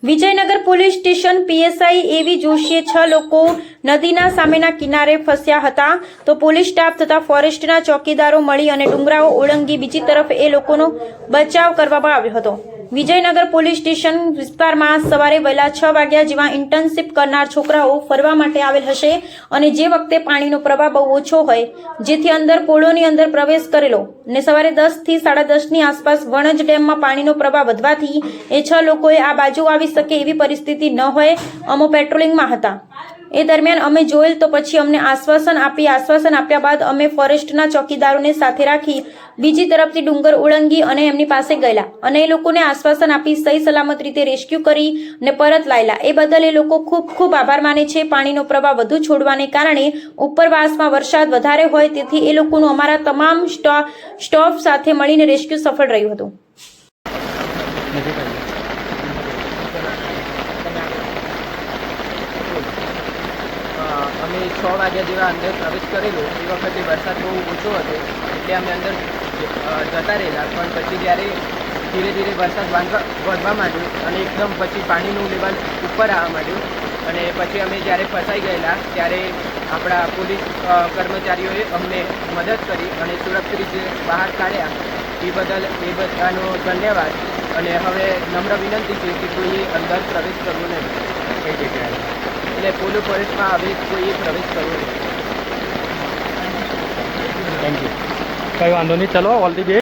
Vijaynagar police station PSI એવી જોશીએ 6 લોકો નદીના સામેના કિનારે ફસ્યા હતા તો પોલીસ સ્ટાફ તથા ફોરેસ્ટના ચોકીદારો મળી અને ડુંગરાઓ ઓળંગી બીજી તરફ એ લોકોનો બચાવ કરવામાં આવ્યો હતો। વિજયનગર પોલીસ સ્ટેશન વિસ્તારમાં સવારે વહેલા 6 વાગ્યા જેવા ઇન્ટર્નશીપ કરનાર છોકરાઓ ફરવા માટે આવેલ હશે અને જે વખતે પાણીનો પ્રવાહ બહુ ઓછો હોય જેથી અંદર પોળોની અંદર પ્રવેશ કરેલો ને સવારે 10 થી 10:30 ની આસપાસ વણજ ડેમમાં પાણીનો પ્રવાહ વધવાથી એ 6 લોકોએ આ બાજુ આવી શકે એવી પરિસ્થિતિ ન હોય અમો પેટ્રોલિંગમાં હતા। એ દરમિયાન અમે જોયેલ તો પછી અમને આશ્વાસન આપ્યા બાદ અમે ફોરેસ્ટના ચોકીદારોને સાથે રાખી બીજી તરફથી ડુંગર ઓળંગી અને એમની પાસે ગયેલા અને એ લોકોને આશ્વાસન આપી સહી સલામત રીતે રેસ્ક્યુ કરી ને પરત લાયેલા। એ બદલ એ લોકો ખૂબ ખૂબ આભાર માને છે। પાણીનો પ્રવાહ વધુ છોડવાને કારણે ઉપરવાસમાં વરસાદ વધારે હોય તેથી એ લોકોનું અમારા તમામ સ્ટાફ સાથે મળીને રેસ્ક્યુ સફળ રહ્યું હતું। અમે 6 વાગ્યા જેવા અંદર પ્રવેશ કરેલો એ વખતે વરસાદ બહુ ઓછો હતો એટલે અમે અંદર જતા રહેલા પણ પછી જ્યારે ધીરે ધીરે વરસાદ વધવા માંડ્યો અને એકદમ પછી પાણીનું લેવલ ઉપર આવવા માંડ્યું અને પછી અમે જ્યારે ફસાઈ ગયેલા ત્યારે આપણા પોલીસ કર્મચારીઓએ અમને મદદ કરી અને સુરક્ષિત રીતે બહાર કાઢ્યા। એ બદલ એ બધાનો ધન્યવાદ અને હવે નમ્ર વિનંતી છે કે કોઈએ અંદર પ્રવેશ કરવો નહીં। કઈ જગ્યાએ એટલે પોલો ફોરેસ્ટમાં હવે કોઈએ પ્રવેશ કરવો નહીં। Thank you. કઈ વાંધો નહીં, ચલો ઓલ ધી બેસ્ટ।